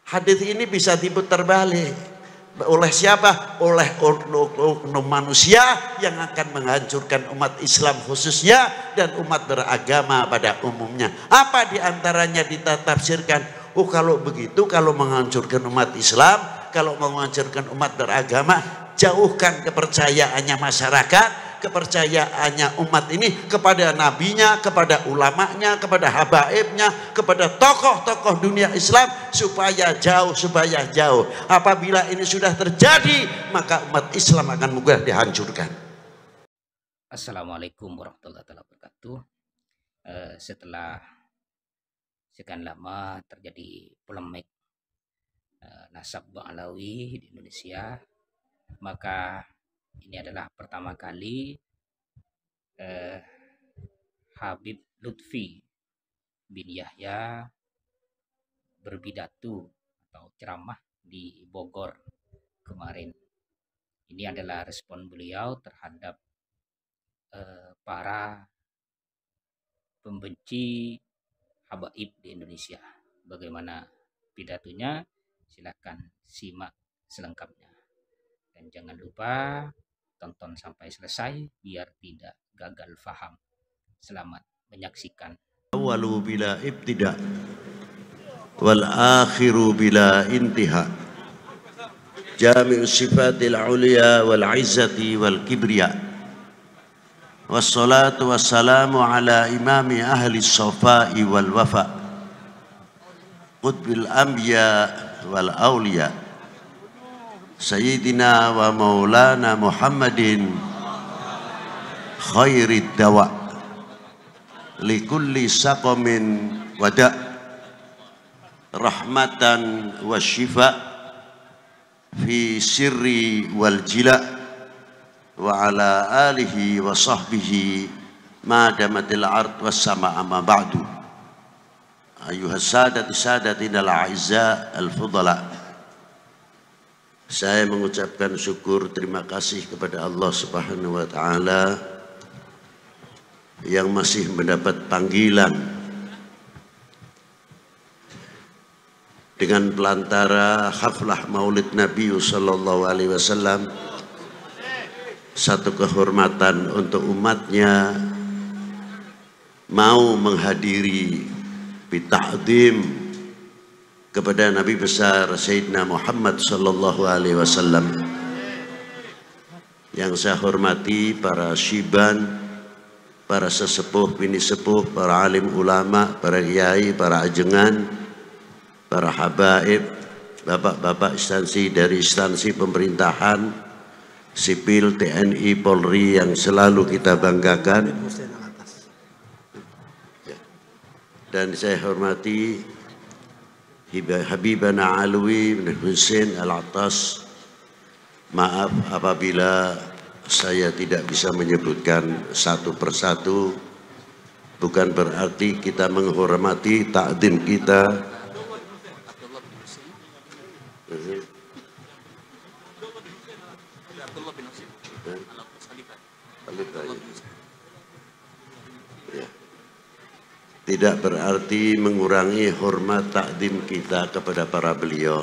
Hadis ini bisa diputar balik. Oleh siapa? Oleh oknum manusia yang akan menghancurkan umat Islam khususnya dan umat beragama pada umumnya. Apa diantaranya ditafsirkan? Oh kalau begitu, kalau menghancurkan umat Islam, kalau menghancurkan umat beragama, jauhkan kepercayaannya masyarakat, kepercayaannya umat ini kepada nabinya, kepada ulamanya, kepada habaibnya, kepada tokoh-tokoh dunia Islam, supaya jauh. Apabila ini sudah terjadi, maka umat Islam akan mudah dihancurkan. Assalamualaikum warahmatullahi wabarakatuh. Setelah sekian lama terjadi polemik nasab Ba'alawi di Indonesia, maka ini adalah pertama kali Habib Lutfi bin Yahya berpidato atau ceramah di Bogor kemarin. Ini adalah respon beliau terhadap para pembenci habaib di Indonesia. Bagaimana pidatonya? Silakan simak selengkapnya. Dan jangan lupa tonton sampai selesai biar tidak gagal faham. Selamat menyaksikan. Awalu bila ibtida wal akhiru bila intiha. Jami'us sifatil ulia wal izzati wal kibriya. Wassalatu wassalamu ala imami ahli sofai wal wafa qutbil anbiya wal awliya Sayyidina wa maulana Muhammadin khairid dawa likulli saqamin wada rahmatan wa shifa fi sirri wal jila wa ala alihi wa sahbihi ma damatil ard was sama amma ba'du. Ayuhas sadatina al-a'izza al-fudala, saya mengucapkan syukur terima kasih kepada Allah Subhanahu wa ta'ala yang masih mendapat panggilan dengan pelantara haflah maulid Nabi sallallahu alaihi wasallam, satu kehormatan untuk umatnya mau menghadiri bita'zim kepada Nabi besar Sayyidina Muhammad sallallahu alaihi wasallam. Yang saya hormati para syiban, para sesepuh, bini sepuh, para alim ulama, para kiai, para ajengan, para habaib, bapak-bapak instansi dari instansi pemerintahan, sipil, TNI, Polri yang selalu kita banggakan. Dan saya hormati Habibana Alwi bin Husain Al-Attas. Maaf apabila saya tidak bisa menyebutkan satu persatu, bukan berarti kita menghormati takdim kita. Tidak berarti mengurangi hormat takdim kita kepada para beliau,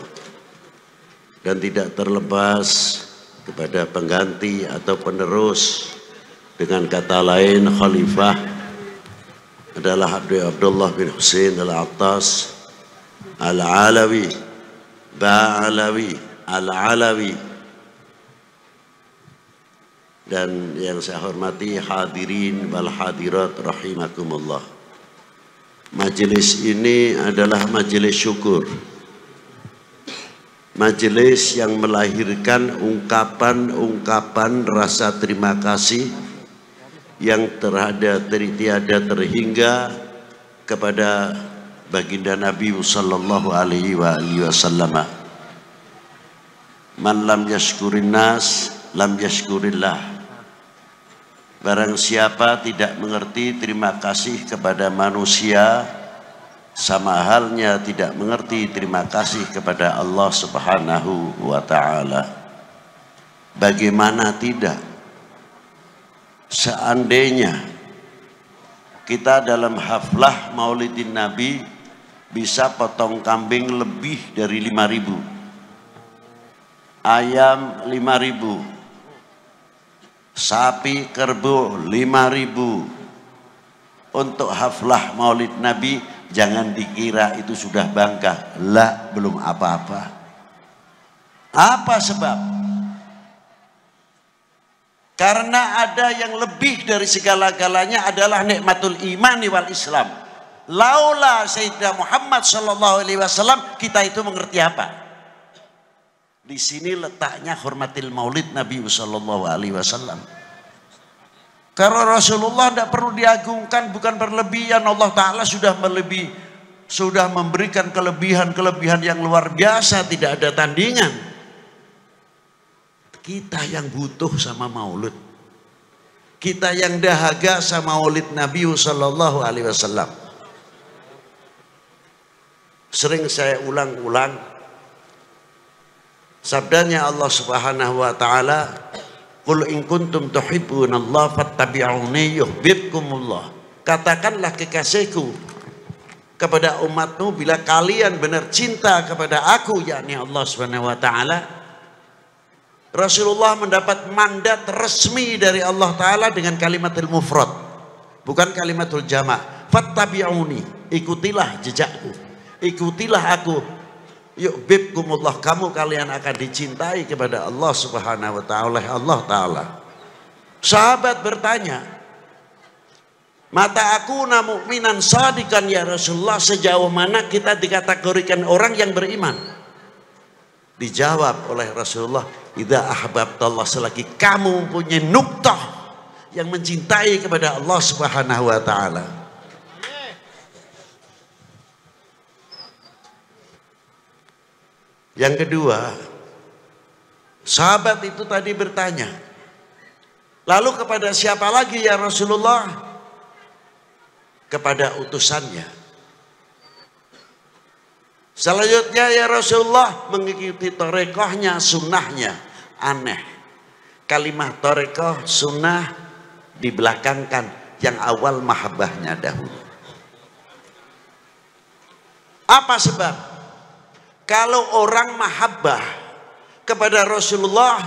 dan tidak terlepas kepada pengganti atau penerus. Dengan kata lain, khalifah adalah Abdullah bin Husain Al-Attas Al-Alawi Ba'alawi Al-Alawi. Dan yang saya hormati hadirin wal hadirat rahimakumullah, majelis ini adalah majelis syukur, majelis yang melahirkan ungkapan-ungkapan rasa terima kasih yang tiada terhingga kepada baginda Nabi sallallahu alaihi wasallam. Man lam yashkurin nas lam yashkurillah. Barang siapa tidak mengerti terima kasih kepada manusia, sama halnya tidak mengerti terima kasih kepada Allah Subhanahu wa ta'ala. Bagaimana tidak? Seandainya kita dalam haflah maulidin Nabi bisa potong kambing lebih dari 5.000, ayam 5.000, sapi kerbau 5.000. Untuk haflah maulid Nabi jangan dikira itu sudah bangka, lah belum apa-apa. Apa sebab? Karena ada yang lebih dari segala-galanya adalah nikmatul imani wal Islam. Laula Sayyidina Muhammad sallallahu alaihi wasallam, kita itu mengerti apa? Di sini letaknya hormatil maulid Nabi sallallahu alaihi wasallam. Karena Rasulullah tidak perlu diagungkan, bukan berlebihan. Allah Ta'ala sudah memberikan kelebihan-kelebihan yang luar biasa, tidak ada tandingan. Kita yang butuh sama maulid, kita yang dahaga sama maulid Nabi sallallahu alaihi wasallam. Sering saya ulang-ulang sabdanya Allah Subhanahu wa taala, qul in kuntum tuhibbunallaha fattabi'uni yuhibbukumullah. Katakanlah kekasihku kepada umatmu, bila kalian benar cinta kepada aku, yakni Allah Subhanahu wa taala. Rasulullah mendapat mandat resmi dari Allah Ta'ala dengan kalimatul mufrad, bukan kalimatul jama'. Fattabi'uni, ikutilah jejakku, ikutilah aku, yuhibbukumullah, kalian akan dicintai kepada Allah Subhanahu wa ta'ala oleh Allah Ta'ala. Sahabat bertanya, mata aku na mu'minan sadikan ya Rasulullah, sejauh mana kita dikategorikan orang yang beriman? Dijawab oleh Rasulullah, idza ahbabtallah, selagi kamu punya nuktah yang mencintai kepada Allah Subhanahu wa taala. Yang kedua, sahabat itu tadi bertanya, lalu kepada siapa lagi ya Rasulullah? Kepada utusannya. Selanjutnya ya Rasulullah, mengikuti torekohnya, sunnahnya. Aneh, kalimat torekoh sunnah dibelakangkan, yang awal mahabbahnya dahulu. Apa sebab? Kalau orang mahabbah kepada Rasulullah,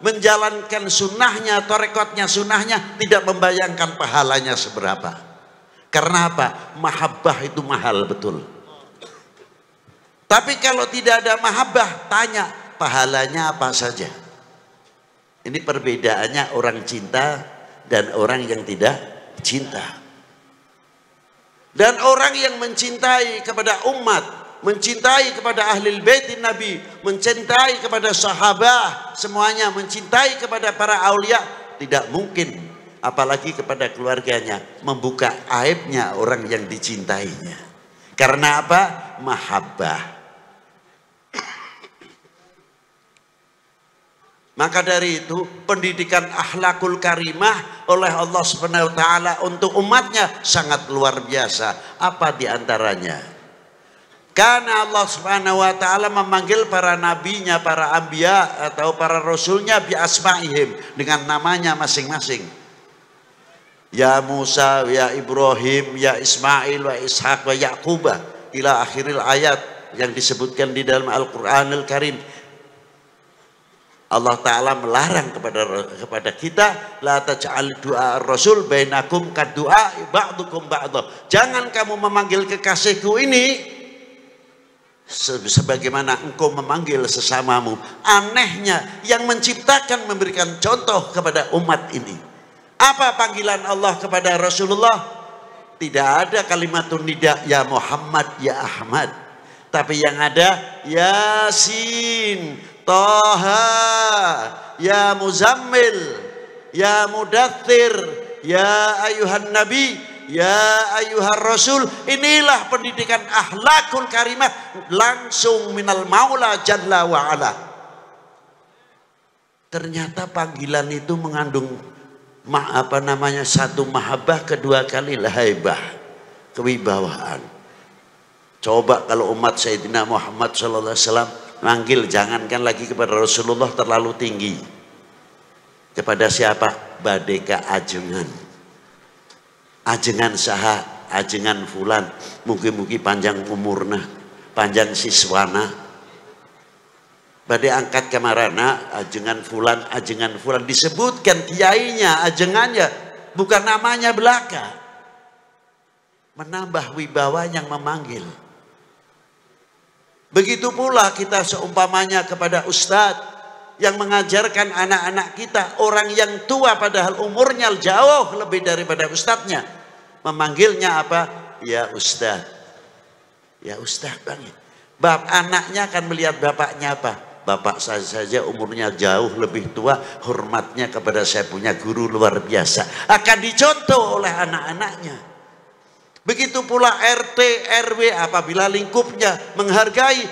menjalankan sunnahnya, torekotnya, sunnahnya, tidak membayangkan pahalanya seberapa. Karena apa? Mahabbah itu mahal betul. Tapi kalau tidak ada mahabbah, tanya pahalanya apa saja. Ini perbedaannya orang cinta dan orang yang tidak cinta. Dan orang yang mencintai kepada umat, mencintai kepada ahli bait Nabi, mencintai kepada sahabat, semuanya mencintai kepada para aulia, tidak mungkin apalagi kepada keluarganya membuka aibnya orang yang dicintainya. Karena apa? Mahabbah. Maka dari itu pendidikan akhlakul karimah oleh Allah Subhanahu wa taala untuk umatnya sangat luar biasa. Apa diantaranya? Karena Allah Subhanahu wa taala memanggil para nabinya, para anbiya atau para rasulnya bi asma'ihim, dengan namanya masing-masing. Ya Musa, ya Ibrahim, ya Ismail, wa Ishaq, wa Yaqub, ila akhiril ayat yang disebutkan di dalam Al-Qur'anul Karim. Allah Ta'ala melarang kepada kita, la taj'al du'a rasul bainakum kaddu'a ba'dukum ba'dah. Jangan kamu memanggil kekasihku ini sebagaimana engkau memanggil sesamamu. Anehnya, yang menciptakan memberikan contoh kepada umat ini. Apa panggilan Allah kepada Rasulullah? Tidak ada kalimatun nida, ya Muhammad, ya Ahmad. Tapi yang ada, Yasin, Taha, ya Muzammil, ya Mudaththir, ya ayuhan Nabi, ya ayuhan Rasul. Inilah pendidikan akhlakul karimah langsung minal Maula Jalla wa'ala. Ternyata panggilan itu mengandung satu mahabbah, kedua kali haibah, kewibawaan. Coba kalau umat Sayyidina Muhammad sallallahu alaihi wasallam manggil, jangankan lagi kepada Rasulullah terlalu tinggi. Kepada siapa? Badeka ajengan. Ajengan saha ajengan fulan, mugi-mugi panjang umurna, panjang siswana. Badai angkat kamarana ajengan fulan disebutkan kiainya, ajengannya, bukan namanya belaka. Menambah wibawa yang memanggil. Begitu pula kita seumpamanya kepada ustadz yang mengajarkan anak-anak kita, orang yang tua padahal umurnya jauh lebih daripada ustadznya, memanggilnya apa? Ya ustadz, ya ustadz bang. Bab anaknya akan melihat bapaknya apa? Bapak saya saja umurnya jauh lebih tua, hormatnya kepada saya punya guru luar biasa, akan dicontoh oleh anak-anaknya. Begitu pula RT, RW apabila lingkupnya menghargai,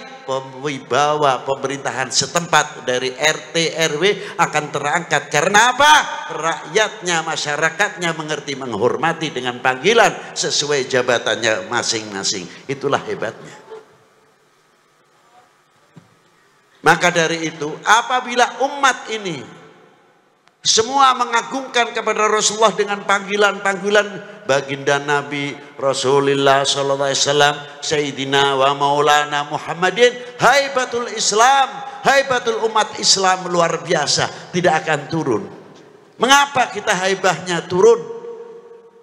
wibawa pemerintahan setempat dari RT, RW akan terangkat. Karena apa? Rakyatnya, masyarakatnya mengerti, menghormati dengan panggilan sesuai jabatannya masing-masing. Itulah hebatnya. Maka dari itu, apabila umat ini semua mengagungkan kepada Rasulullah dengan panggilan-panggilan baginda Nabi Rasulullah sallallahu alaihi wasallam, Sayyidina wa Maulana Muhammadin, haibatul Islam, haibatul umat Islam luar biasa, tidak akan turun. Mengapa kita haibahnya turun?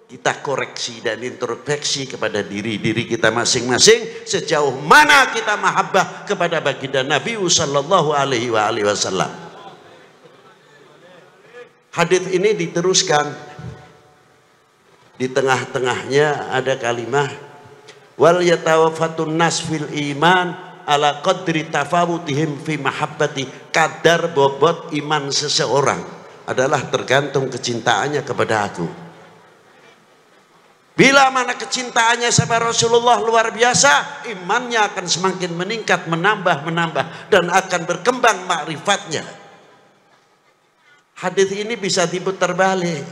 Kita koreksi dan introspeksi kepada diri kita masing-masing, sejauh mana kita mahabbah kepada baginda Nabi sallallahu alaihi wasallam. Hadits ini diteruskan, di tengah-tengahnya ada kalimah wal yatawaffatun nas fil iman ala qadri tafawutihim fi mahabbati. Kadar bobot iman seseorang adalah tergantung kecintaannya kepada aku. Bila mana kecintaannya sama Rasulullah luar biasa, imannya akan semakin meningkat, menambah dan akan berkembang makrifatnya. Hadis ini bisa diputar balik.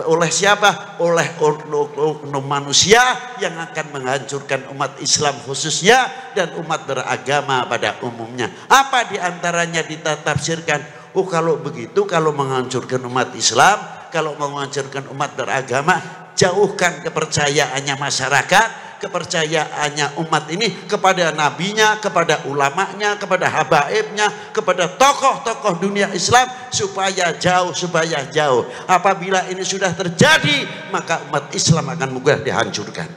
Oleh siapa? Oleh oknum manusia yang akan menghancurkan umat Islam khususnya dan umat beragama pada umumnya. Apa diantaranya ditafsirkan? Oh kalau begitu, kalau menghancurkan umat Islam, kalau menghancurkan umat beragama, jauhkan kepercayaannya masyarakat, kepercayaannya umat ini kepada nabinya, kepada ulamanya, kepada habaibnya, kepada tokoh-tokoh dunia Islam, supaya jauh. Apabila ini sudah terjadi, maka umat Islam akan mudah dihancurkan.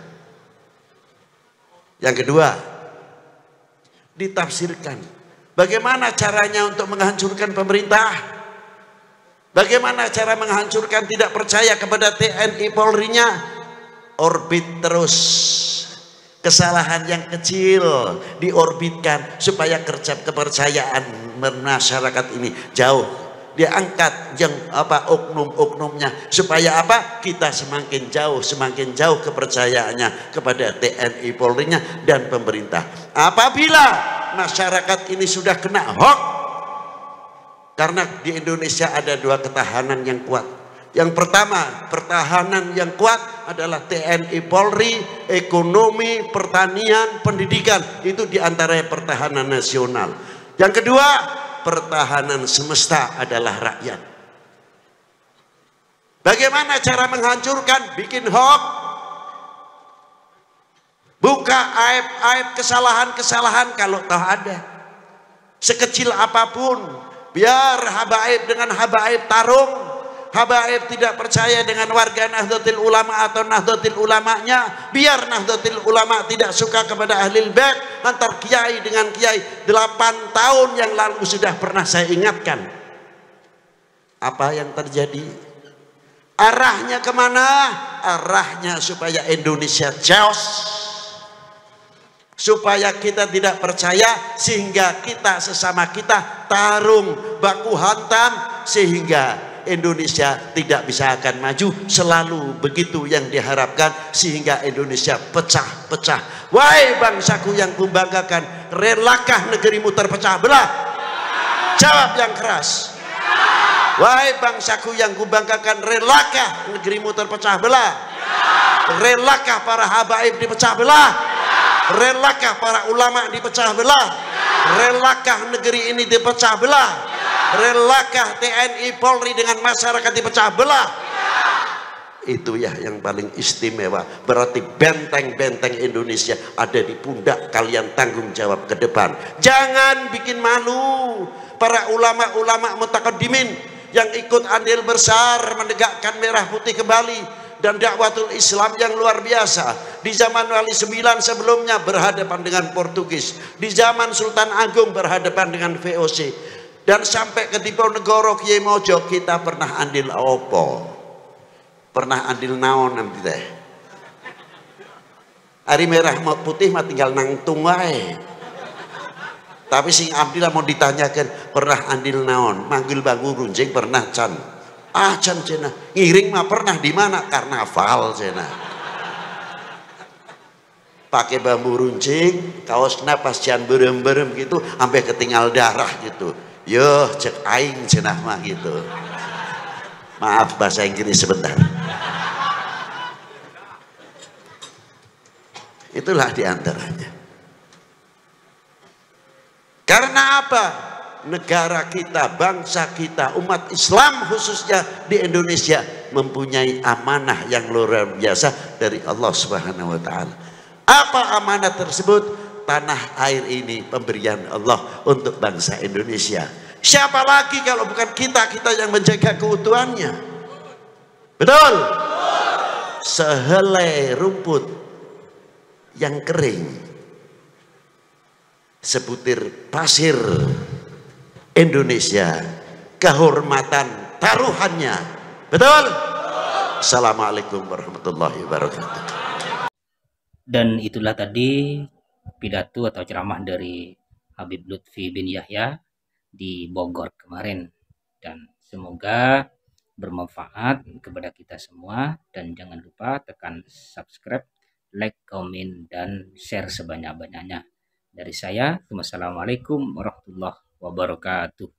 Yang kedua, ditafsirkan bagaimana caranya untuk menghancurkan pemerintah. Bagaimana cara menghancurkan tidak percaya kepada TNI Polri-nya? Orbit terus. Kesalahan yang kecil diorbitkan supaya kepercayaan masyarakat ini jauh. Dia angkat yang oknum-oknumnya supaya apa? Kita semakin jauh kepercayaannya kepada TNI Polri-nya dan pemerintah. Apabila masyarakat ini sudah kena hoax, karena di Indonesia ada dua ketahanan yang kuat. Yang pertama, pertahanan yang kuat adalah TNI Polri, ekonomi, pertanian, pendidikan. Itu diantara pertahanan nasional. Yang kedua, pertahanan semesta adalah rakyat. Bagaimana cara menghancurkan? Bikin hoax. Buka aib-aib, kesalahan-kesalahan kalau tahu ada. Sekecil apapun. Biar habaib dengan habaib tarung. Habaib tidak percaya dengan warga Nahdlatul Ulama atau Nahdlatul Ulamanya. Biar Nahdlatul Ulama tidak suka kepada Ahlul Bait. Antar kiai dengan kiai 8 tahun yang lalu sudah pernah saya ingatkan. Apa yang terjadi? Arahnya kemana? Arahnya supaya Indonesia chaos, supaya kita tidak percaya, sehingga kita sesama kita tarung baku hantam, sehingga Indonesia tidak bisa akan maju. Selalu begitu yang diharapkan, sehingga Indonesia pecah-pecah. Wahai bangsaku yang kubanggakan, relakah negerimu terpecah belah? Jawab yang keras. Wahai bangsaku yang kubanggakan, relakah negerimu terpecah belah? Relakah para habaib dipecah belah? Relakah para ulama dipecah belah? Relakah negeri ini dipecah belah? Relakah TNI Polri dengan masyarakat dipecah belah? itu ya yang paling istimewa. Berarti benteng-benteng Indonesia ada di pundak kalian, tanggung jawab ke depan. Jangan bikin malu para ulama-ulama mutakaddimin yang ikut andil besar menegakkan merah putih kembali dan dakwatul Islam yang luar biasa. Di zaman Wali Sembilan sebelumnya berhadapan dengan Portugis, di zaman Sultan Agung berhadapan dengan VOC, dan sampai ke Diponegoro Kiai Mojo kita pernah andil opo, pernah andil naon nanti teh. Hari merah putih mah tinggal nangtung wae. Tapi sing abdi lah mau ditanyakan pernah andil naon, manggil bangku runcing pernah can. Ah can cina, ngiring mah pernah di mana? Karnaval cina. Pakai bambu runcing, kaosnya pas can berem-berem gitu, sampai ketinggal darah gitu. Yo cek aing cina mah gitu. Maaf bahasa Inggris sebentar. Itulah diantaranya. Karena apa? Negara kita, bangsa kita, umat Islam khususnya di Indonesia mempunyai amanah yang luar biasa dari Allah Subhanahu wa taala. Apa amanah tersebut? Tanah air ini pemberian Allah untuk bangsa Indonesia. Siapa lagi kalau bukan kita yang menjaga keutuhannya? Betul? Sehelai rumput yang kering, sebutir pasir Indonesia, kehormatan taruhannya. Betul? Assalamualaikum warahmatullahi wabarakatuh. Dan itulah tadi pidato atau ceramah dari Habib Lutfi bin Yahya di Bogor kemarin, dan semoga bermanfaat kepada kita semua. Dan jangan lupa tekan subscribe, like, komen, dan share sebanyak-banyaknya. Dari saya, wassalamualaikum warahmatullahi wabarakatuh.